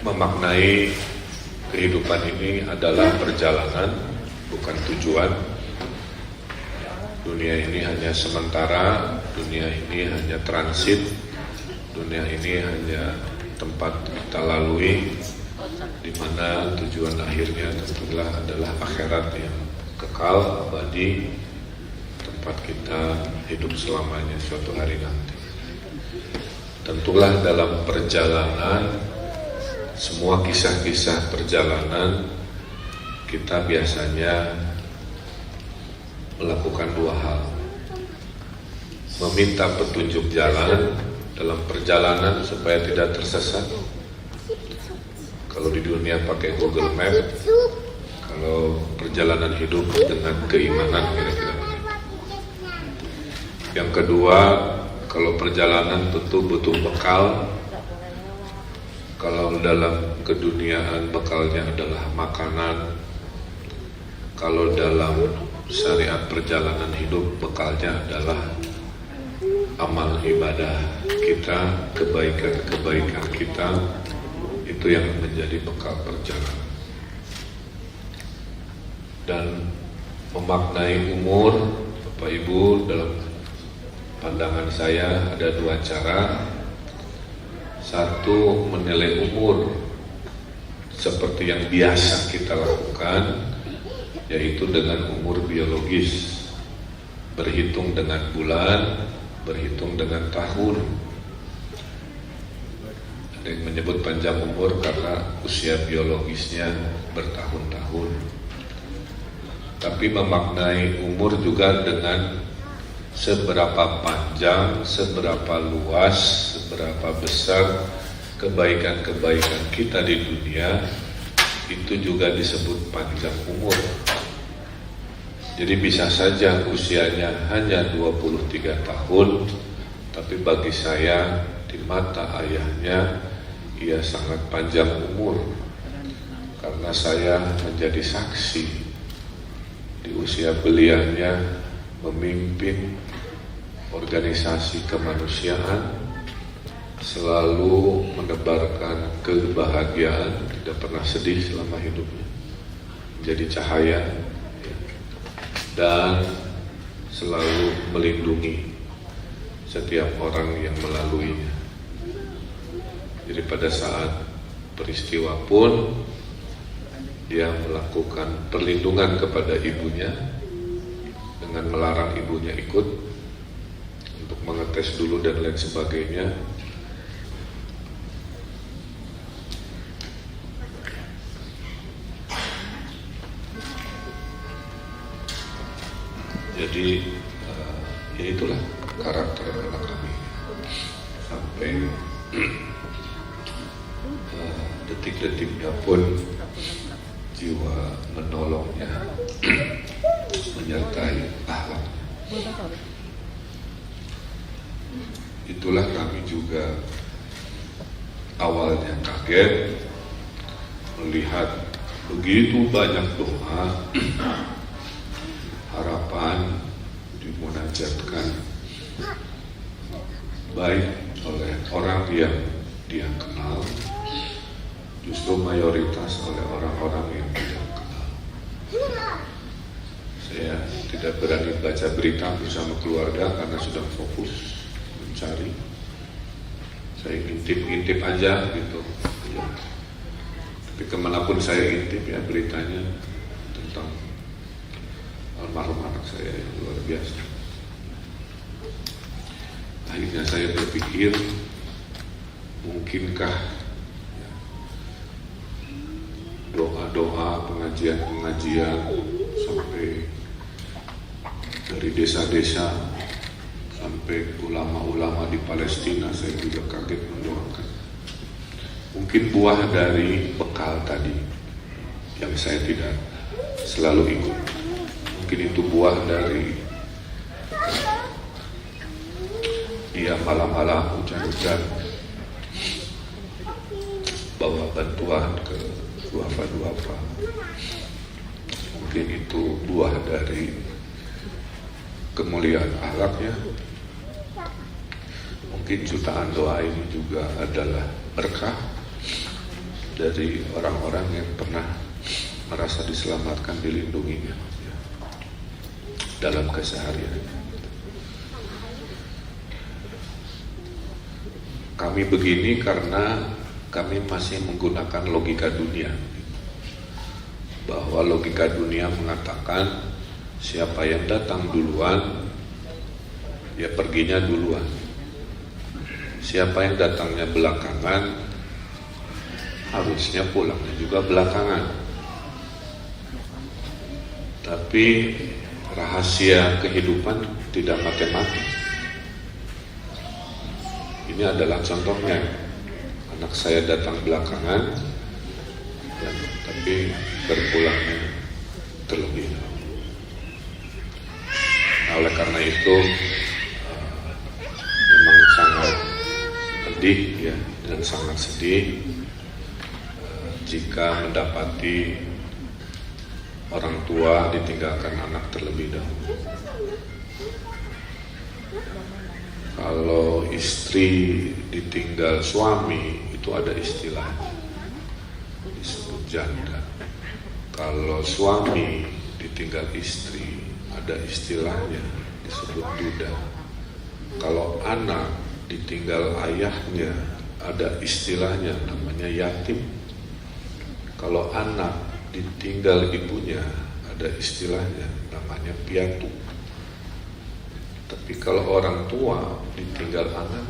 memaknai kehidupan ini adalah perjalanan, bukan tujuan. Dunia ini hanya sementara, dunia ini hanya transit, dunia ini hanya tempat kita lalui, di mana tujuan akhirnya tentulah adalah akhirat yang kekal, abadi, tempat kita hidup selamanya suatu hari nanti. Tentulah dalam perjalanan, semua kisah-kisah perjalanan, kita biasanya melakukan dua hal. Meminta petunjuk jalan dalam perjalanan supaya tidak tersesat. Kalau di dunia pakai Google Map, kalau perjalanan hidup dengan keimanan kira-kira. Yang kedua, kalau perjalanan tentu butuh bekal. Kalau dalam keduniaan bekalnya adalah makanan. Kalau dalam syariat perjalanan hidup bekalnya adalah amal ibadah kita, kebaikan-kebaikan kita, itu yang menjadi bekal perjalanan. Dan memaknai umur, Bapak Ibu, dalam pandangan saya ada dua cara. Satu, menilai umur seperti yang biasa kita lakukan, yaitu dengan umur biologis, berhitung dengan bulan, berhitung dengan tahun. Ada yang menyebut panjang umur karena usia biologisnya bertahun-tahun. Tapi memaknai umur juga dengan seberapa panjang, seberapa luas, seberapa besar kebaikan-kebaikan kita di dunia, itu juga disebut panjang umur. Jadi bisa saja usianya hanya 23 tahun, tapi bagi saya di mata ayahnya ia sangat panjang umur. Karena saya menjadi saksi di usia belianya memimpin organisasi kemanusiaan, selalu menebarkan kebahagiaan, tidak pernah sedih selama hidupnya, menjadi cahaya, dan selalu melindungi setiap orang yang melaluinya. Jadi pada saat peristiwa pun dia melakukan perlindungan kepada ibunya dengan melarang ibunya ikut untuk mengetes dulu dan lain sebagainya. Jadi ya itulah karakter anak kami sampai detik-detiknya pun jiwa menolongnya menyertai akhlak. Itulah kami juga awalnya kaget melihat begitu banyak doa, harapan dimunajatkan baik oleh orang yang dia kenal, justru mayoritas oleh orang-orang yang tidak kenal. Saya tidak berani baca berita bersama keluarga karena sudah fokus mencari. Saya ngintip-ngintip aja gitu ya. Tapi kemanapun saya intip ya beritanya tentang almarhum anak saya yang luar biasa. Akhirnya saya berpikir, mungkinkah doa-doa, pengajian-pengajian sampai dari desa-desa sampai ulama-ulama di Palestina, saya juga kaget mendoakan. Mungkin buah dari bekal tadi yang saya tidak selalu ikut. Mungkin itu buah dari dia malam-malam hujan-hujan bawa bantuan ke duafa-duafa. Mungkin itu buah dari kemuliaan akhlaknya. Mungkin jutaan doa ini juga adalah berkah dari orang-orang yang pernah merasa diselamatkan, dilindunginya ya, dalam keseharian. Kami begini karena kami masih menggunakan logika dunia, bahwa logika dunia mengatakan siapa yang datang duluan ya perginya duluan, siapa yang datangnya belakangan harusnya pulangnya juga belakangan. Tapi rahasia kehidupan tidak matematik. Ini adalah contohnya. Anak saya datang belakangan, tapi berpulangnya terlebih dahulu. Nah, oleh karena itu memang sangat pedih ya, dan sangat sedih jika mendapati orang tua ditinggalkan anak terlebih dahulu. Kalau istri ditinggal suami itu ada istilahnya, disebut janda. Kalau suami ditinggal istri ada istilahnya, disebut duda. Kalau anak ditinggal ayahnya ada istilahnya, namanya yatim. Kalau anak ditinggal ibunya ada istilahnya, namanya piatu. Tapi kalau orang tua ditinggal anak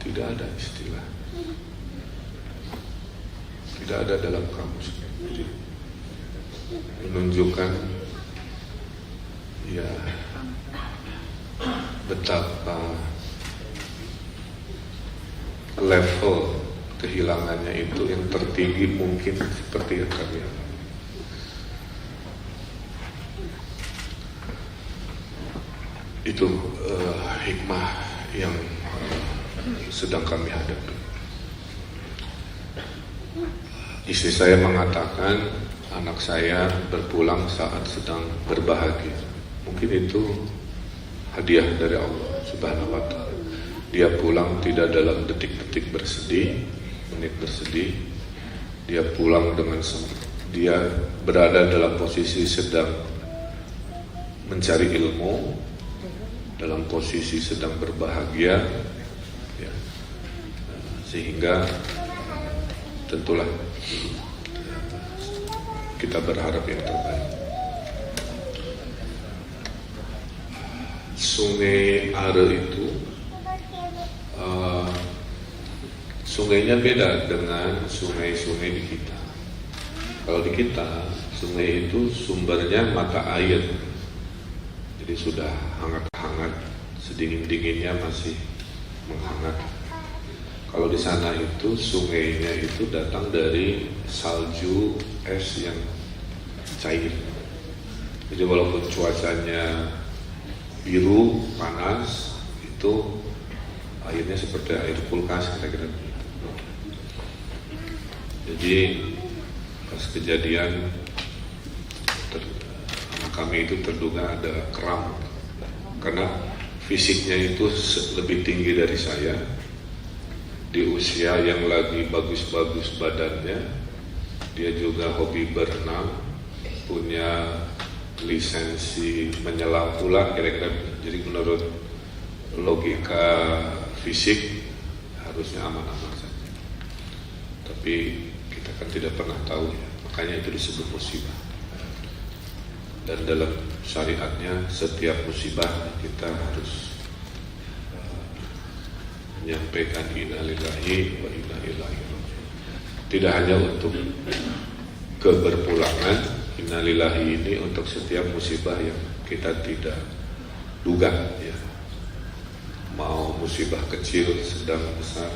tidak ada istilah, tidak ada dalam kamus. Jadi menunjukkan ya betapa level kehilangannya itu yang tertinggi mungkin seperti yang kami alami. Itu hikmah yang sedang kami hadapi. Istri saya mengatakan anak saya berpulang saat sedang berbahagia. Mungkin itu hadiah dari Allah Subhanahu wa Ta'ala. Dia pulang tidak dalam detik-detik bersedih, menit bersedih. Dia pulang dengan dia berada dalam posisi sedang mencari ilmu, dalam posisi sedang berbahagia ya. Sehingga tentulah kita berharap yang terbaik. Sungai Are itu sungainya beda dengan sungai-sungai di kita. Kalau di kita, sungai itu sumbernya mata air, jadi sudah hangat-hangat, sedingin-dinginnya masih menghangat. Kalau di sana itu sungainya itu datang dari salju es yang cair. Jadi walaupun cuacanya biru, panas, itu airnya seperti air kulkas kira-kira. Jadi pas kejadian kami itu terduga ada kram, karena fisiknya itu lebih tinggi dari saya, di usia yang lagi bagus-bagus badannya, dia juga hobi berenang, punya lisensi menyelam pula kira-kira. Jadi menurut logika fisik harusnya aman-aman saja, tapi kita kan tidak pernah tahu ya, makanya itu disebut musibah. Dan dalam syariatnya setiap musibah kita harus menyampaikan inna lillahi wa inna ilaihi raji'un. Tidak hanya untuk keberpulangan, inna lillahi ini untuk setiap musibah yang kita tidak duga ya. Mau musibah kecil, sedang, besar.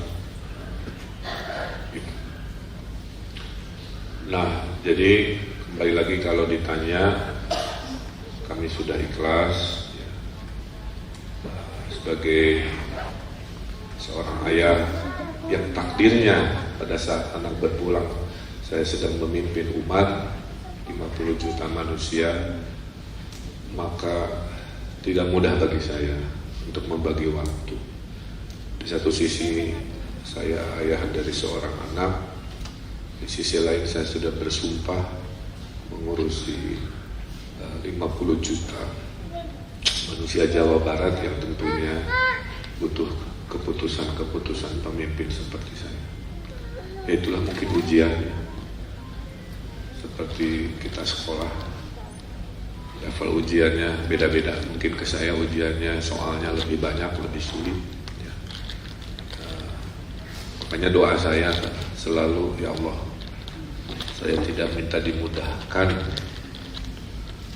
Nah, jadi kembali lagi kalau ditanya, kami sudah ikhlas ya, sebagai seorang ayah yang takdirnya pada saat anak berpulang saya sedang memimpin umat 50 juta manusia, maka tidak mudah bagi saya untuk membagi waktu. Di satu sisi saya ayah dari seorang anak. Di sisi lain saya sudah bersumpah mengurusi 50 juta manusia Jawa Barat yang tentunya butuh keputusan-keputusan pemimpin seperti saya. Itulah mungkin ujiannya. Seperti kita sekolah, level ujiannya beda-beda. Mungkin ke saya ujiannya soalnya lebih banyak, lebih sulit. Ya. Makanya doa saya selalu, ya Allah, saya tidak minta dimudahkan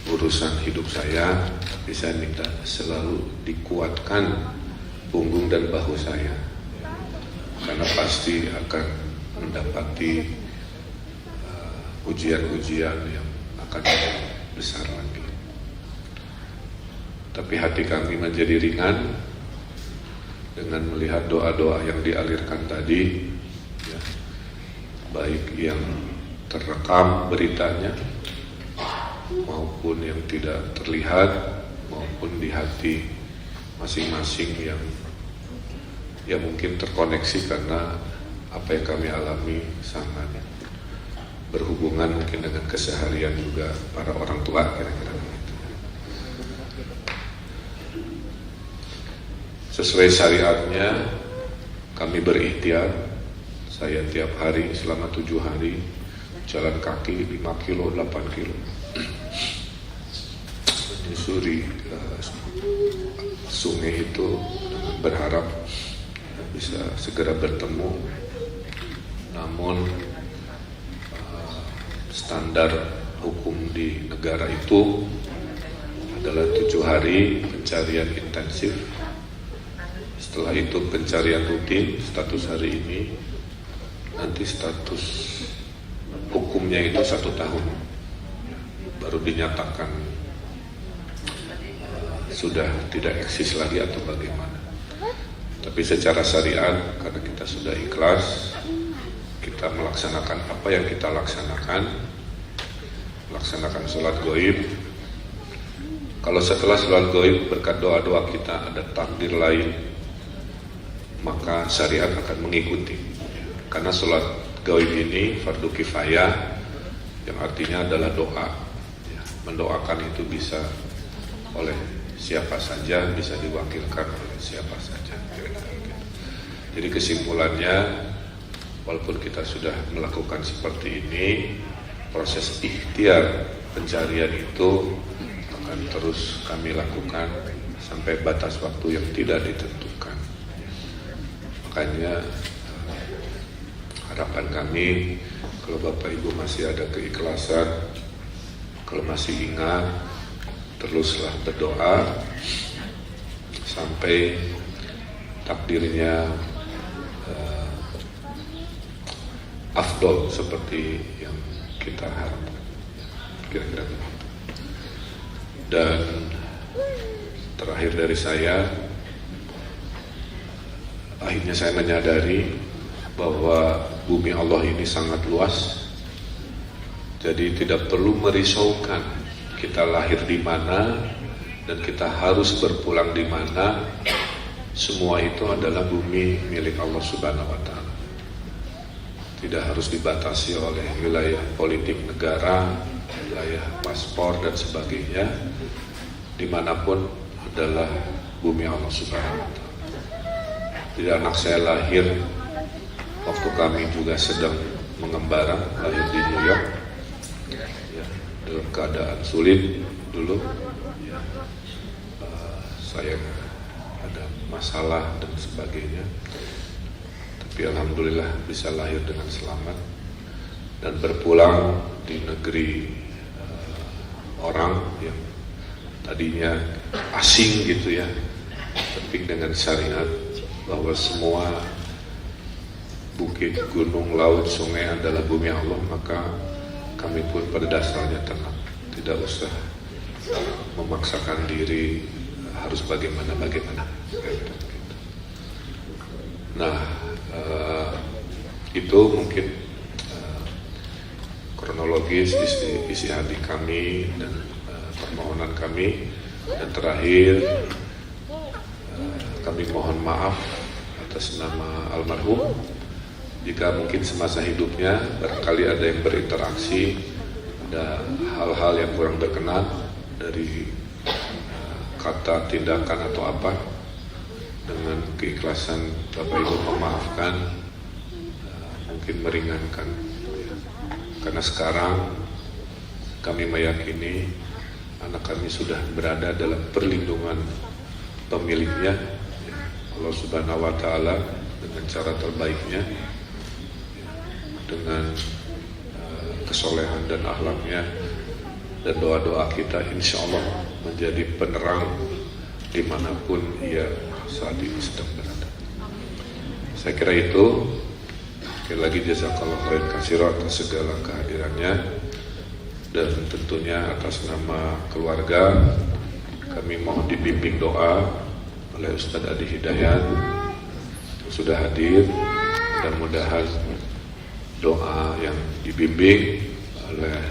urusan hidup saya, tapi saya minta selalu dikuatkan punggung dan bahu saya, karena pasti akan mendapati ujian-ujian yang akan besar lagi. Tapi hati kami menjadi ringan dengan melihat doa-doa yang dialirkan tadi, ya, baik yang terekam beritanya maupun yang tidak terlihat, maupun di hati masing-masing yang mungkin terkoneksi karena apa yang kami alami sangat berhubungan mungkin dengan keseharian juga para orang tua, kira-kira begitu. Sesuai syariatnya kami berikhtiar, saya tiap hari selama 7 hari jalan kaki 5 kilo, 8 kilo menyusuri sungai itu, berharap bisa segera bertemu. Namun standar hukum di negara itu adalah 7 hari pencarian intensif. Setelah itu pencarian rutin, status hari ini, nanti status hukumnya itu 1 tahun baru dinyatakan sudah tidak eksis lagi atau bagaimana. Tapi secara syariat, karena kita sudah ikhlas, kita melaksanakan apa yang kita laksanakan sholat gaib. Kalau setelah sholat gaib berkat doa-doa kita ada takdir lain, maka syariat akan mengikuti. Karena sholat gaib ini fardu kifayah, yang artinya adalah doa. Mendoakan itu bisa oleh siapa saja, bisa diwakilkan oleh siapa saja. Jadi kesimpulannya, walaupun kita sudah melakukan seperti ini, proses ikhtiar pencarian itu akan terus kami lakukan sampai batas waktu yang tidak ditentukan. Makanya harapan kami, kalau Bapak Ibu masih ada keikhlasan, kalau masih ingat, teruslah berdoa sampai takdirnya afdol seperti yang kita harapkan, kira-kira begitu. Dan terakhir dari saya, akhirnya saya menyadari bahwa bumi Allah ini sangat luas. Jadi tidak perlu merisaukan kita lahir di mana dan kita harus berpulang di mana. Semua itu adalah bumi milik Allah Subhanahu wa Ta'ala. Tidak harus dibatasi oleh wilayah politik negara, wilayah paspor dan sebagainya. Dimanapun adalah bumi Allah Subhanahu wa Ta'ala. Jadi anak saya lahir waktu kami juga sedang mengembara, lahir di New York, ya, dalam keadaan sulit dulu. Ya, saya ada masalah dan sebagainya, tapi alhamdulillah bisa lahir dengan selamat dan berpulang di negeri orang yang tadinya asing gitu ya, tapi dengan syariat bahwa semua bukit, gunung, laut, sungai adalah bumi Allah, maka kami pun pada dasarnya tenang, tidak usah memaksakan diri harus bagaimana. Nah, itu mungkin kronologis isi hati kami dan permohonan kami. Dan terakhir, kami mohon maaf atas nama almarhum. Jika mungkin semasa hidupnya barangkali ada yang berinteraksi, ada hal-hal yang kurang berkenan dari kata, tindakan atau apa, dengan keikhlasan Bapak Ibu memaafkan, mungkin meringankan. Karena sekarang kami meyakini anak kami sudah berada dalam perlindungan pemiliknya, Allah Subhanahu wa Ta'ala, dengan cara terbaiknya, dengan kesolehan dan akhlaknya, dan doa-doa kita insya Allah menjadi penerang dimanapun ia saat ini sedang berada. Saya kira itu. Sekali lagi jazakallahu khairan katsiran atas segala kehadirannya, dan tentunya atas nama keluarga kami mohon dibimbing doa oleh Ustadz Adi Hidayat yang sudah hadir. Mudah-mudahan doa yang dibimbing oleh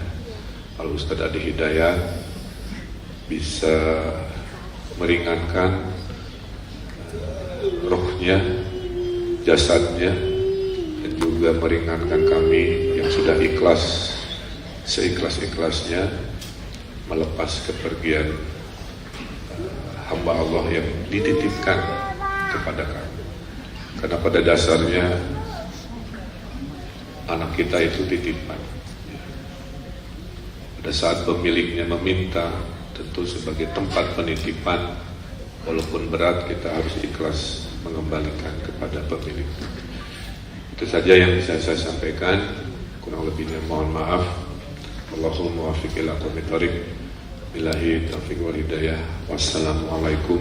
Al Ustadz Adi Hidayat bisa meringankan rohnya, jasadnya, dan juga meringankan kami yang sudah ikhlas, seikhlas-ikhlasnya melepas kepergian hamba Allah yang dititipkan kepada kami. Karena pada dasarnya anak kita itu titipan. Pada saat pemiliknya meminta, tentu sebagai tempat penitipan, walaupun berat kita harus ikhlas mengembalikan kepada pemilik. Itu saja yang bisa saya sampaikan. Kurang lebihnya mohon maaf. Allahumma muwaffiq ila aqwamit thoriq. Billahi taufiq wal hidayah. Wassalamualaikum